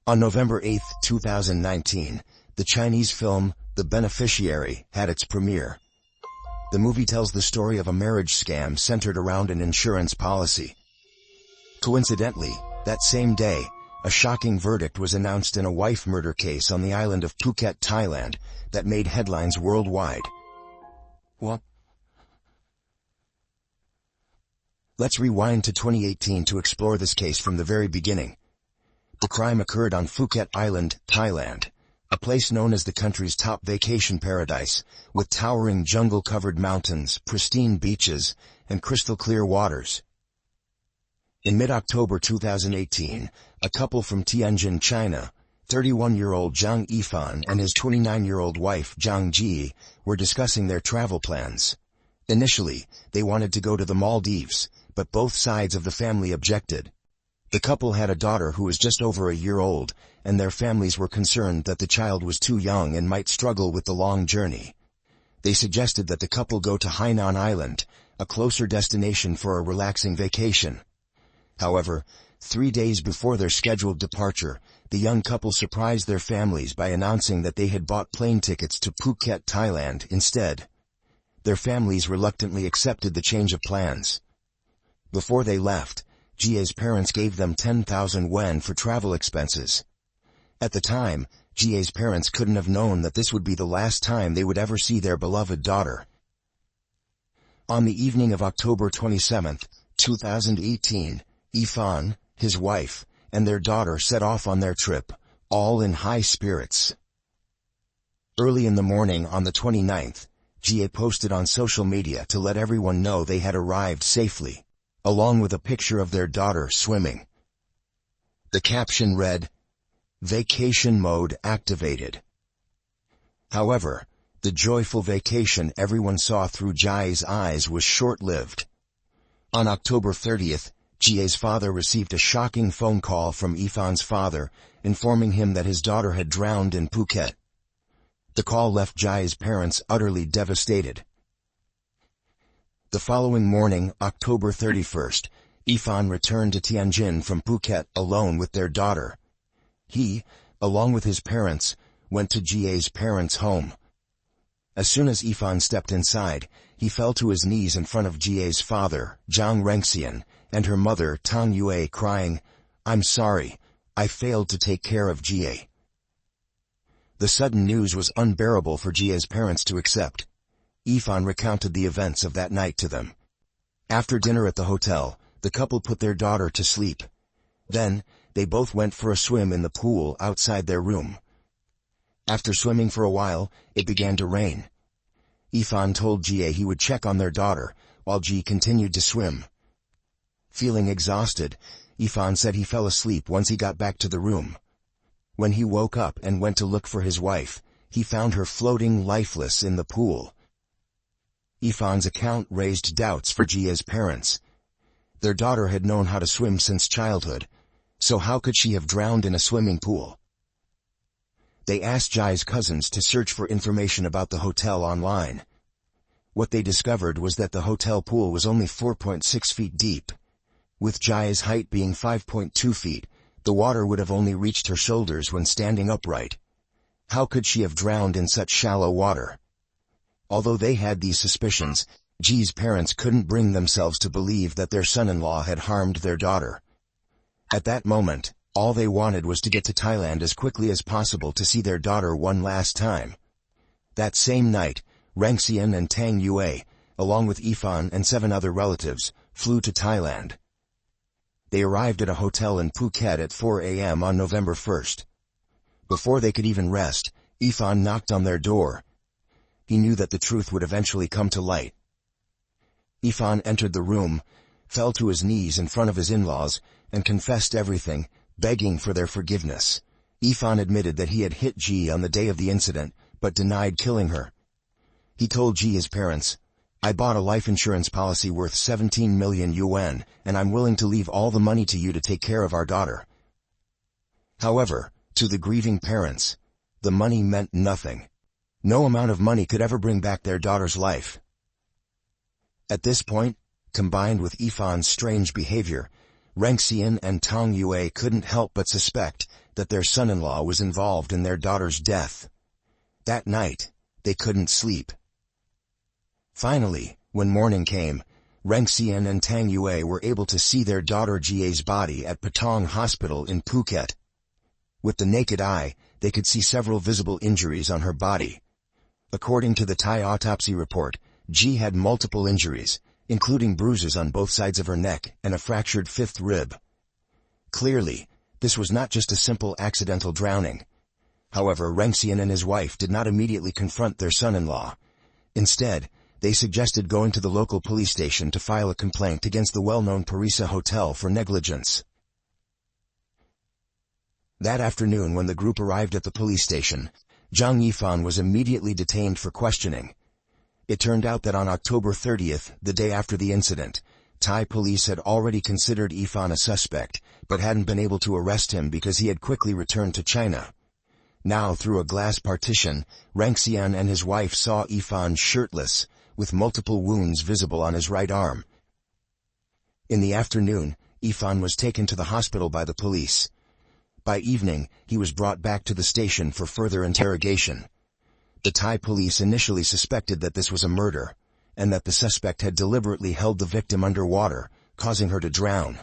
On November 8, 2019, the Chinese film, The Beneficiary, had its premiere. The movie tells the story of a marriage scam centered around an insurance policy. Coincidentally, that same day, a shocking verdict was announced in a wife murder case on the island of Phuket, Thailand, that made headlines worldwide. What? Let's rewind to 2018 to explore this case from the very beginning. The crime occurred on Phuket Island, Thailand, a place known as the country's top vacation paradise, with towering jungle-covered mountains, pristine beaches, and crystal-clear waters. In mid-October 2018, a couple from Tianjin, China, 31-year-old Zhang Yifan and his 29-year-old wife Zhang Ji, were discussing their travel plans. Initially, they wanted to go to the Maldives, but both sides of the family objected. The couple had a daughter who was just over a year old, and their families were concerned that the child was too young and might struggle with the long journey. They suggested that the couple go to Hainan Island, a closer destination for a relaxing vacation. However, 3 days before their scheduled departure, the young couple surprised their families by announcing that they had bought plane tickets to Phuket, Thailand, instead. Their families reluctantly accepted the change of plans. Before they left, Jia's parents gave them 10,000 yuan for travel expenses. At the time, Jia's parents couldn't have known that this would be the last time they would ever see their beloved daughter. On the evening of October 27, 2018, Yifan, his wife, and their daughter set off on their trip, all in high spirits. Early in the morning on the 29th, Jia posted on social media to let everyone know they had arrived safely, along with a picture of their daughter swimming. The caption read, "Vacation mode activated." However, the joyful vacation everyone saw through Jia's eyes was short-lived. On October 30th, Jia's father received a shocking phone call from Yifan's father, informing him that his daughter had drowned in Phuket. The call left Jia's parents utterly devastated. The following morning, October 31st, Yifan returned to Tianjin from Phuket alone with their daughter. He, along with his parents, went to Jia's parents' home. As soon as Yifan stepped inside, he fell to his knees in front of Jia's father, Zhang Renxian, and her mother, Tang Yue, crying, "I'm sorry, I failed to take care of Jia." The sudden news was unbearable for Jia's parents to accept. Yifan recounted the events of that night to them. After dinner at the hotel, the couple put their daughter to sleep. Then, they both went for a swim in the pool outside their room. After swimming for a while, it began to rain. Yifan told Jia he would check on their daughter, while Ji continued to swim. Feeling exhausted, Yifan said he fell asleep once he got back to the room. When he woke up and went to look for his wife, he found her floating lifeless in the pool. Yifan's account raised doubts for Jia's parents. Their daughter had known how to swim since childhood, so how could she have drowned in a swimming pool? They asked Jia's cousins to search for information about the hotel online. What they discovered was that the hotel pool was only 4.6 feet deep. With Jia's height being 5.2 feet, the water would have only reached her shoulders when standing upright. How could she have drowned in such shallow water? Although they had these suspicions, Ji's parents couldn't bring themselves to believe that their son-in-law had harmed their daughter. At that moment, all they wanted was to get to Thailand as quickly as possible to see their daughter one last time. That same night, Renxian and Tang Yue, along with Yifan and 7 other relatives, flew to Thailand. They arrived at a hotel in Phuket at 4 a.m. on November 1st. Before they could even rest, Yifan knocked on their door. He knew that the truth would eventually come to light. Yifan entered the room, fell to his knees in front of his in-laws, and confessed everything, begging for their forgiveness. Yifan admitted that he had hit Ji on the day of the incident, but denied killing her. He told Ji's parents, "I bought a life insurance policy worth 17 million yuan, and I'm willing to leave all the money to you to take care of our daughter." However, to the grieving parents, the money meant nothing. No amount of money could ever bring back their daughter's life. At this point, combined with Yifan's strange behavior, Renxian and Tang Yue couldn't help but suspect that their son-in-law was involved in their daughter's death. That night, they couldn't sleep. Finally, when morning came, Reng Xian and Tang Yue were able to see their daughter Jia's body at Patong Hospital in Phuket. With the naked eye, they could see several visible injuries on her body. According to the Thai autopsy report, Ji had multiple injuries, including bruises on both sides of her neck and a fractured fifth rib. Clearly, this was not just a simple accidental drowning. However, Reng Xian and his wife did not immediately confront their son-in-law. Instead, they suggested going to the local police station to file a complaint against the well-known Parisa Hotel for negligence. That afternoon, when the group arrived at the police station, Zhang Yifan was immediately detained for questioning. It turned out that on October 30th, the day after the incident, Thai police had already considered Yifan a suspect, but hadn't been able to arrest him because he had quickly returned to China. Now, through a glass partition, Reng Xian and his wife saw Yifan shirtless, with multiple wounds visible on his right arm. In the afternoon, Yifan was taken to the hospital by the police. By evening, he was brought back to the station for further interrogation. The Thai police initially suspected that this was a murder, and that the suspect had deliberately held the victim underwater, causing her to drown.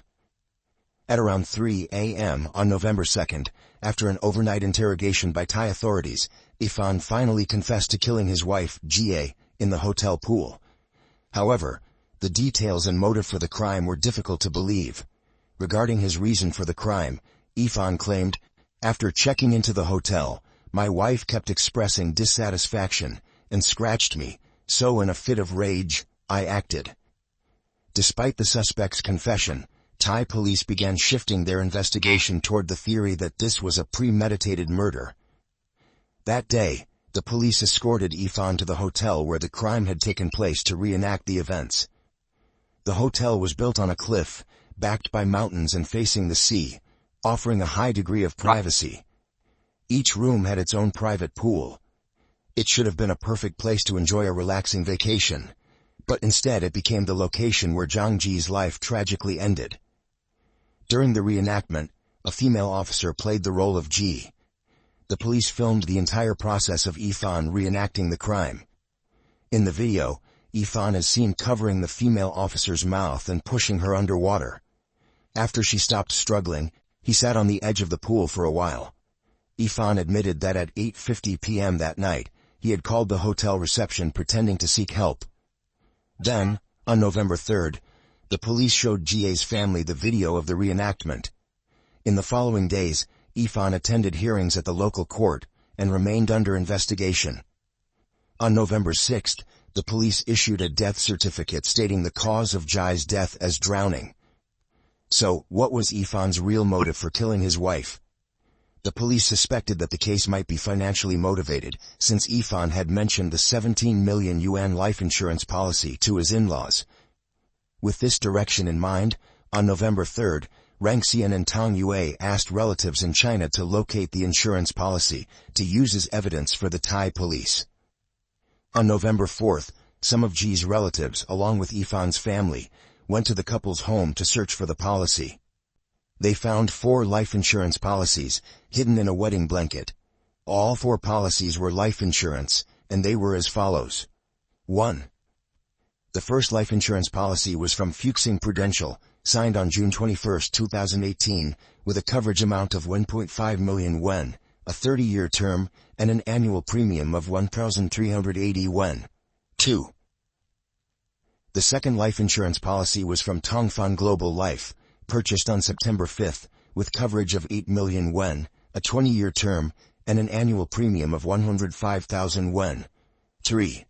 At around 3 a.m. on November 2nd, after an overnight interrogation by Thai authorities, Yifan finally confessed to killing his wife, Jie, in the hotel pool. However, the details and motive for the crime were difficult to believe. Regarding his reason for the crime, Yifan claimed, "After checking into the hotel, my wife kept expressing dissatisfaction and scratched me, so in a fit of rage, I acted." Despite the suspect's confession, Thai police began shifting their investigation toward the theory that this was a premeditated murder. That day, the police escorted Yifan to the hotel where the crime had taken place to reenact the events. The hotel was built on a cliff, backed by mountains and facing the sea, offering a high degree of privacy. Each room had its own private pool. It should have been a perfect place to enjoy a relaxing vacation, but instead it became the location where Zhang Ji's life tragically ended. During the reenactment, a female officer played the role of Ji. The police filmed the entire process of Yifan reenacting the crime. In the video, Yifan is seen covering the female officer's mouth and pushing her underwater. After she stopped struggling, he sat on the edge of the pool for a while. Yifan admitted that at 8:50 p.m. that night, he had called the hotel reception pretending to seek help. Then, on November 3rd, the police showed Jie's family the video of the reenactment. In the following days, Yifan attended hearings at the local court and remained under investigation. On November 6th, the police issued a death certificate stating the cause of Jai's death as drowning. So, what was Yifan's real motive for killing his wife? The police suspected that the case might be financially motivated, since Yifan had mentioned the 17 million yuan life insurance policy to his in-laws. With this direction in mind, on November 3rd, Reng Xian and Tang Yue asked relatives in China to locate the insurance policy, to use as evidence for the Thai police. On November 4th, some of Ji's relatives, along with Yifan's family, went to the couple's home to search for the policy. They found 4 life insurance policies, hidden in a wedding blanket. All 4 policies were life insurance, and they were as follows. 1. The first life insurance policy was from Fuxing Prudential, signed on June 21, 2018, with a coverage amount of 1.5 million yuan, a 30-year term, and an annual premium of 1,380 yuan. 2. The second life insurance policy was from Tongfan Global Life, purchased on September 5, with coverage of 8 million yuan, a 20-year term, and an annual premium of 105,000 yuan. 3.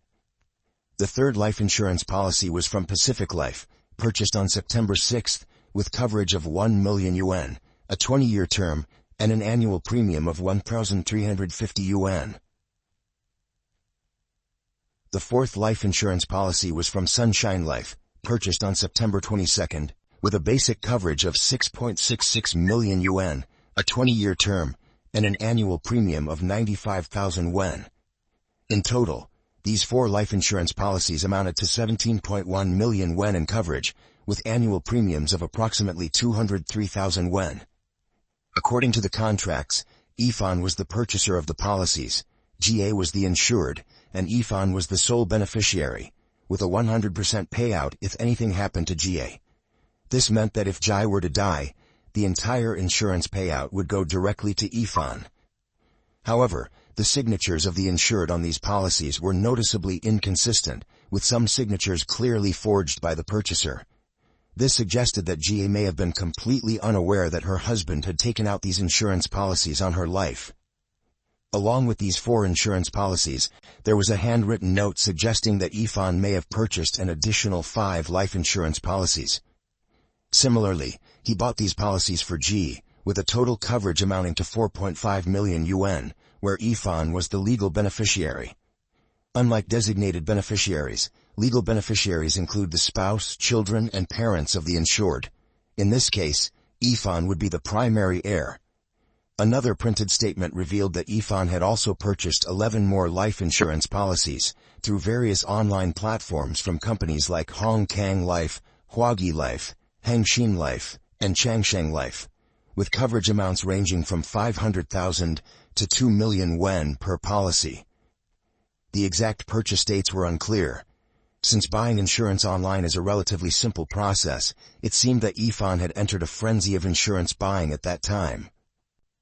The third life insurance policy was from Pacific Life, purchased on September 6, with coverage of 1 million yuan, a 20-year term, and an annual premium of 1,350 yuan. The fourth life insurance policy was from Sunshine Life, purchased on September 22, with a basic coverage of 6.66 million yuan, a 20-year term, and an annual premium of 95,000 yuan. In total, these 4 life insurance policies amounted to 17.1 million yuan in coverage, with annual premiums of approximately 203,000 yuan. According to the contracts, Ifan was the purchaser of the policies, GA was the insured, and Ifan was the sole beneficiary, with a 100% payout if anything happened to GA. This meant that if Jai were to die, the entire insurance payout would go directly to Ifan. However, the signatures of the insured on these policies were noticeably inconsistent, with some signatures clearly forged by the purchaser. This suggested that GA may have been completely unaware that her husband had taken out these insurance policies on her life. Along with these 4 insurance policies, there was a handwritten note suggesting that Ifan may have purchased an additional 5 life insurance policies. Similarly, he bought these policies for G, with a total coverage amounting to 4.5 million yuan, where Ifan was the legal beneficiary. Unlike designated beneficiaries, legal beneficiaries include the spouse, children, and parents of the insured. In this case, Ifan would be the primary heir. Another printed statement revealed that Ifan had also purchased 11 more life insurance policies through various online platforms from companies like Hong Kong Life, Huagi Life, Hangxin Life, and Changsheng Life, with coverage amounts ranging from 500,000 to 2 million yuan per policy. The exact purchase dates were unclear. Since buying insurance online is a relatively simple process, it seemed that Ifan had entered a frenzy of insurance buying at that time.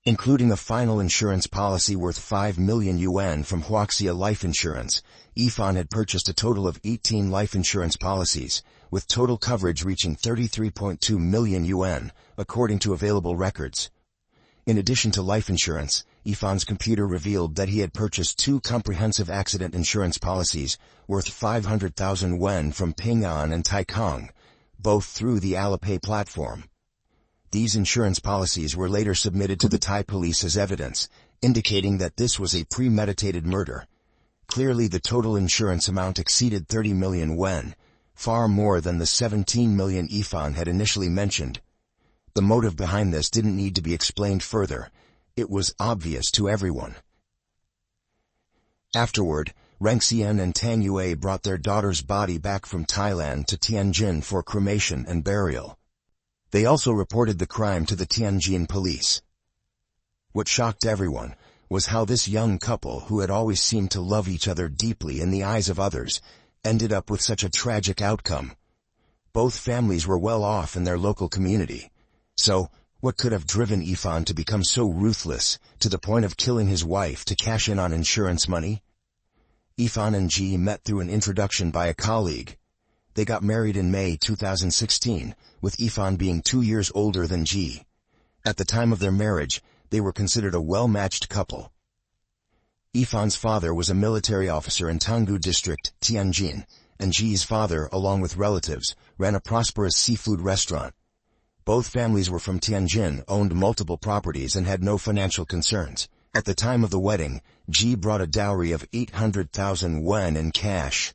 Including a final insurance policy worth 5 million yuan from Huaxia Life Insurance, Ifan had purchased a total of 18 life insurance policies, with total coverage reaching 33.2 million yuan, according to available records. In addition to life insurance, Ifan's computer revealed that he had purchased 2 comprehensive accident insurance policies worth 500,000 yuan from Ping An and Taikang, both through the Alipay platform. These insurance policies were later submitted to the Thai police as evidence, indicating that this was a premeditated murder. Clearly the total insurance amount exceeded 30 million yuan, far more than the 17 million Ifan had initially mentioned. The motive behind this didn't need to be explained further. It was obvious to everyone. Afterward, Rengxian and Tang Yue brought their daughter's body back from Thailand to Tianjin for cremation and burial. They also reported the crime to the Tianjin police. What shocked everyone was how this young couple, who had always seemed to love each other deeply in the eyes of others, ended up with such a tragic outcome. Both families were well off in their local community. So, what could have driven Ifan to become so ruthless, to the point of killing his wife to cash in on insurance money? Ifan and Ji met through an introduction by a colleague. They got married in May 2016, with Ifan being 2 years older than Ji. At the time of their marriage, they were considered a well-matched couple. Ifan's father was a military officer in Tanggu District, Tianjin, and Ji's father, along with relatives, ran a prosperous seafood restaurant. Both families were from Tianjin, owned multiple properties, and had no financial concerns. At the time of the wedding, Ji brought a dowry of 800,000 yuan in cash.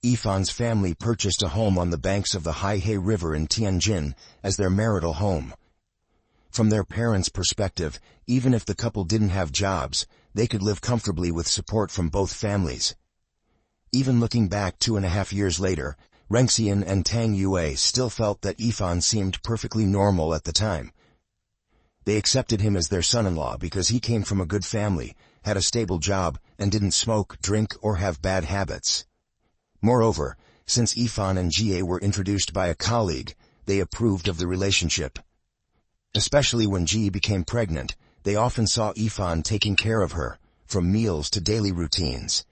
Ifan's family purchased a home on the banks of the Haihei River in Tianjin as their marital home. From their parents' perspective, even if the couple didn't have jobs, they could live comfortably with support from both families. Even looking back 2.5 years later, Rengxian and Tang Yue still felt that Ifan seemed perfectly normal at the time. They accepted him as their son-in-law because he came from a good family, had a stable job, and didn't smoke, drink, or have bad habits. Moreover, since Ifan and Jie were introduced by a colleague, they approved of the relationship. Especially when Ji became pregnant, they often saw Ifan taking care of her, from meals to daily routines.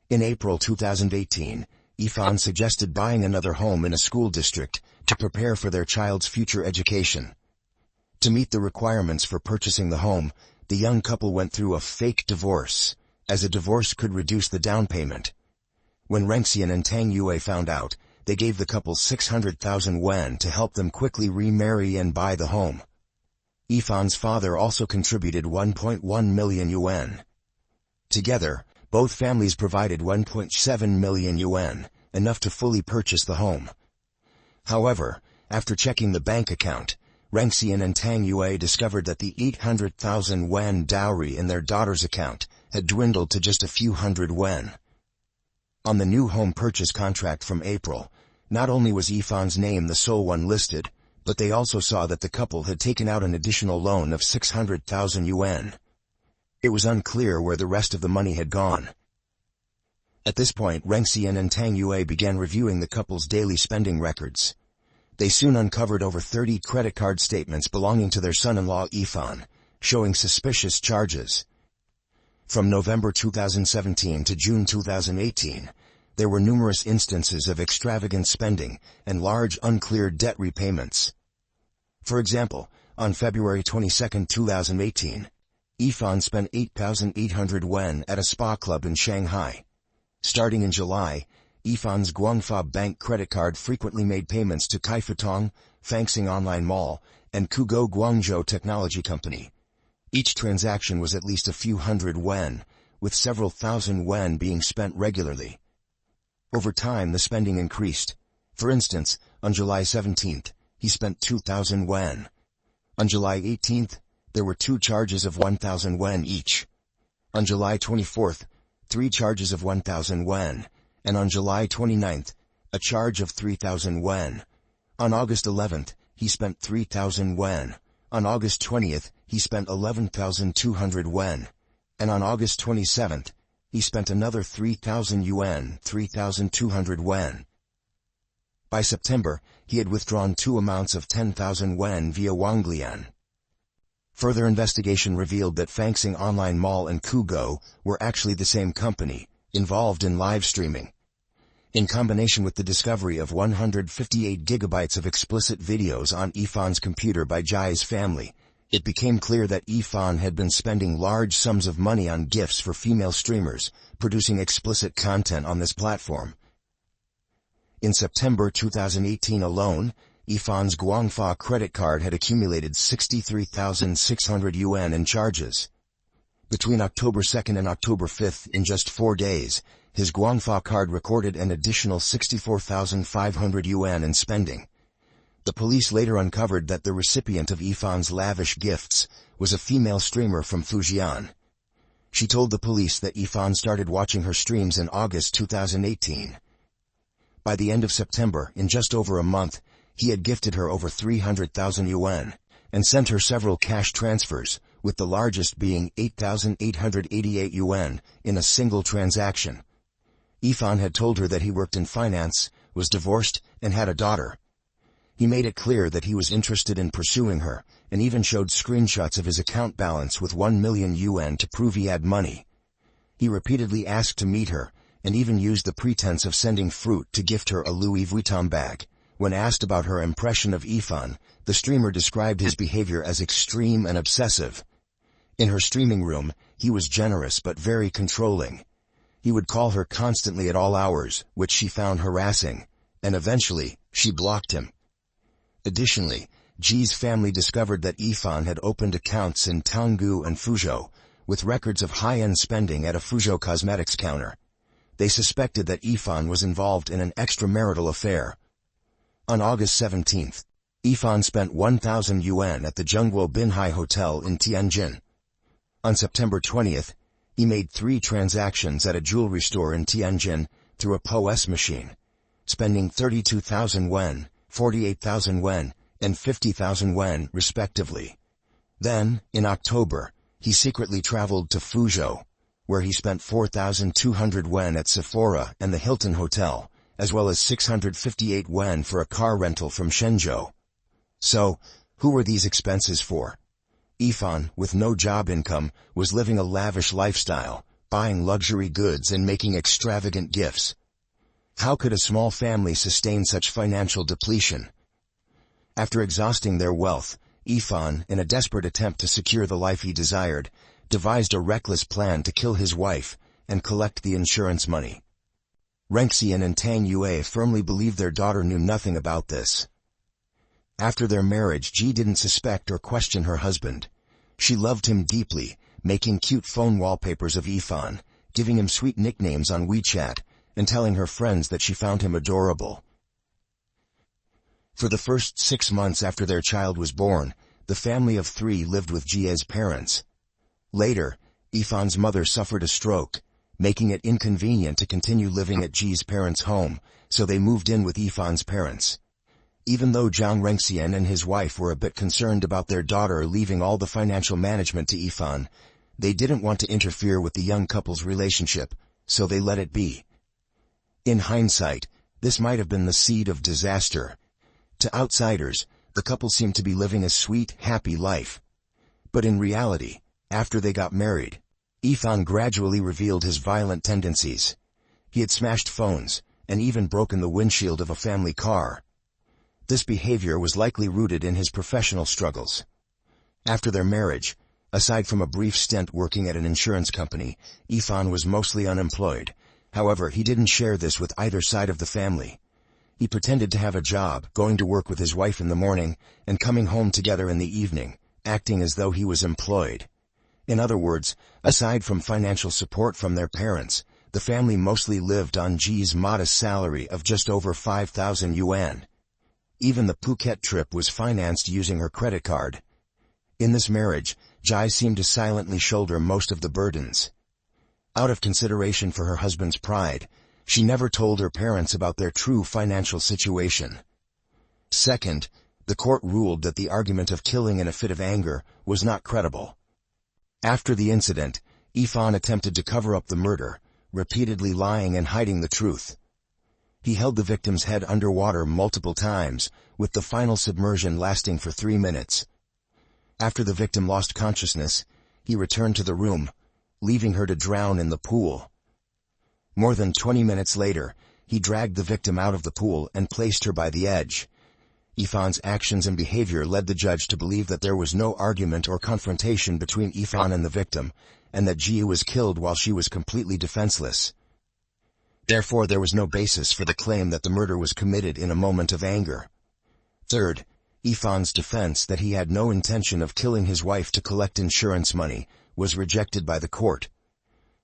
In April 2018, Ifan suggested buying another home in a school district to prepare for their child's future education. To meet the requirements for purchasing the home, the young couple went through a fake divorce, as a divorce could reduce the down payment. When Rengxian and Tang Yue found out, they gave the couple 600,000 yuan to help them quickly remarry and buy the home. Ifan's father also contributed 1.1 million yuan. Together, both families provided 1.7 million yuan, enough to fully purchase the home. However, after checking the bank account, Rengxian and Tang Yue discovered that the 800,000 yuan dowry in their daughter's account had dwindled to just a few hundred yuan. On the new home purchase contract from April, not only was Ifan's name the sole one listed, but they also saw that the couple had taken out an additional loan of 600,000 yuan. It was unclear where the rest of the money had gone. At this point, Ren Xian and Tang Yue began reviewing the couple's daily spending records. They soon uncovered over 30 credit card statements belonging to their son-in-law Yifan, showing suspicious charges. From November 2017 to June 2018, there were numerous instances of extravagant spending and large uncleared debt repayments. For example, on February 22, 2018, Yifan spent 8,800 yuan at a spa club in Shanghai. Starting in July, Yifan's Guangfa Bank credit card frequently made payments to Kaifutong, Fangxing Online Mall, and Kugo Guangzhou Technology Company. Each transaction was at least a few hundred yuan, with several thousand yuan being spent regularly. Over time, the spending increased. For instance, on July 17th, he spent 2,000 yuan. On July 18th, there were 2 charges of 1,000 yuan each. On July 24th, 3 charges of 1,000 yuan, and on July 29th, a charge of 3,000 yuan. On August 11th, he spent 3,000 yuan. On August 20th, he spent 11,200 yuan. And on August 27th, he spent another 3,000 yuan, 3,200 yuan. By September, he had withdrawn 2 amounts of 10,000 yuan via Wanglian. Further investigation revealed that Fangxing Online Mall and Kugo were actually the same company, involved in live streaming. In combination with the discovery of 158 gigabytes of explicit videos on Yifan's computer by Jai's family, it became clear that Yifan had been spending large sums of money on gifts for female streamers, producing explicit content on this platform. In September 2018 alone, Yifan's Guangfa credit card had accumulated 63,600 yuan in charges. Between October 2nd and October 5th, in just 4 days, his Guangfa card recorded an additional 64,500 yuan in spending. The police later uncovered that the recipient of Yifan's lavish gifts was a female streamer from Fujian. She told the police that Yifan started watching her streams in August 2018. By the end of September, in just over a month, he had gifted her over 300,000 yuan, and sent her several cash transfers, with the largest being 8,888 yuan in a single transaction. Yifan had told her that he worked in finance, was divorced, and had a daughter. He made it clear that he was interested in pursuing her, and even showed screenshots of his account balance with 1 million yuan to prove he had money. He repeatedly asked to meet her, and even used the pretense of sending fruit to gift her a Louis Vuitton bag. When asked about her impression of Yifan, the streamer described his behavior as extreme and obsessive. In her streaming room, he was generous but very controlling. He would call her constantly at all hours, which she found harassing, and eventually, she blocked him. Additionally, Ji's family discovered that Yifan had opened accounts in Tanggu and Fuzhou, with records of high-end spending at a Fuzhou cosmetics counter. They suspected that Yifan was involved in an extramarital affair. On August 17th, Yifan spent 1,000 yuan at the Zhengguo Binhai Hotel in Tianjin. On September 20th, he made 3 transactions at a jewelry store in Tianjin through a POS machine, spending 32,000 yuan, 48,000 yuan, and 50,000 yuan, respectively. Then, in October, he secretly traveled to Fuzhou, where he spent 4,200 yuan at Sephora and the Hilton Hotel, as well as 658 yuan for a car rental from Shenzhou. So, who were these expenses for? Yifan, with no job income, was living a lavish lifestyle, buying luxury goods and making extravagant gifts. How could a small family sustain such financial depletion? After exhausting their wealth, Yifan, in a desperate attempt to secure the life he desired, devised a reckless plan to kill his wife and collect the insurance money. Ren Xian and Tang Yue firmly believed their daughter knew nothing about this. After their marriage, Ji didn't suspect or question her husband. She loved him deeply, making cute phone wallpapers of Yifan, giving him sweet nicknames on WeChat, and telling her friends that she found him adorable. For the first 6 months after their child was born, the family of 3 lived with Jie's parents. Later, Yifan's mother suffered a stroke, making it inconvenient to continue living at Ji's parents' home, so they moved in with Yifan's parents. Even though Zhang Rengxian and his wife were a bit concerned about their daughter leaving all the financial management to Yifan, they didn't want to interfere with the young couple's relationship, so they let it be. In hindsight, this might have been the seed of disaster. To outsiders, the couple seemed to be living a sweet, happy life. But in reality, after they got married, Yifan gradually revealed his violent tendencies. He had smashed phones, and even broken the windshield of a family car. This behavior was likely rooted in his professional struggles. After their marriage, aside from a brief stint working at an insurance company, Yifan was mostly unemployed. However, he didn't share this with either side of the family. He pretended to have a job, going to work with his wife in the morning, and coming home together in the evening, acting as though he was employed. In other words, aside from financial support from their parents, the family mostly lived on Ji's modest salary of just over 5,000 yuan. Even the Phuket trip was financed using her credit card. In this marriage, Ji seemed to silently shoulder most of the burdens. Out of consideration for her husband's pride, she never told her parents about their true financial situation. Second, the court ruled that the argument of killing in a fit of anger was not credible. After the incident, Yifan attempted to cover up the murder, repeatedly lying and hiding the truth. He held the victim's head underwater multiple times, with the final submersion lasting for 3 minutes. After the victim lost consciousness, he returned to the room, leaving her to drown in the pool. More than 20 minutes later, he dragged the victim out of the pool and placed her by the edge. Yifan's actions and behavior led the judge to believe that there was no argument or confrontation between Yifan and the victim, and that Ji was killed while she was completely defenseless. Therefore, there was no basis for the claim that the murder was committed in a moment of anger. Third, Yifan's defense that he had no intention of killing his wife to collect insurance money was rejected by the court.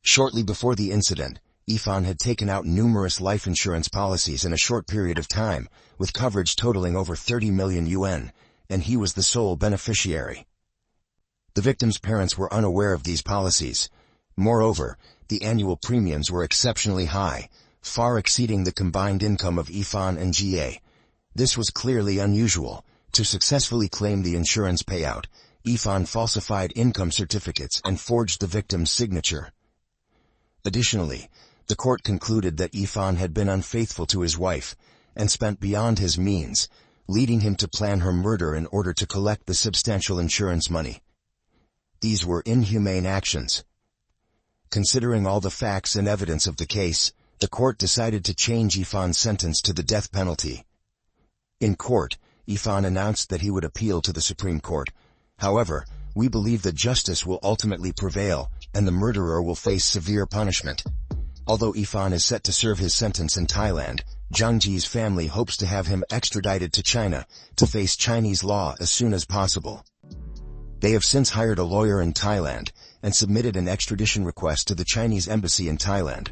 Shortly before the incident, Yifan had taken out numerous life insurance policies in a short period of time, with coverage totaling over 30 million yuan, and he was the sole beneficiary. The victim's parents were unaware of these policies. Moreover, the annual premiums were exceptionally high, far exceeding the combined income of Yifan and Jie. This was clearly unusual. To successfully claim the insurance payout, Yifan falsified income certificates and forged the victim's signature. Additionally, the court concluded that Yifan had been unfaithful to his wife and spent beyond his means, leading him to plan her murder in order to collect the substantial insurance money. These were inhumane actions. Considering all the facts and evidence of the case, the court decided to change Yifan's sentence to the death penalty. In court, Yifan announced that he would appeal to the Supreme Court. However, we believe that justice will ultimately prevail, and the murderer will face severe punishment. Although Yifan is set to serve his sentence in Thailand, Zhang Ji's family hopes to have him extradited to China to face Chinese law as soon as possible. They have since hired a lawyer in Thailand and submitted an extradition request to the Chinese embassy in Thailand.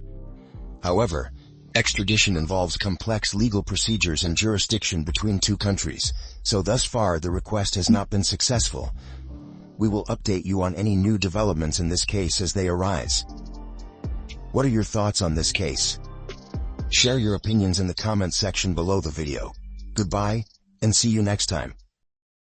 However, extradition involves complex legal procedures and jurisdiction between two countries, so thus far the request has not been successful. We will update you on any new developments in this case as they arise. What are your thoughts on this case? Share your opinions in the comments section below the video. Goodbye, and see you next time.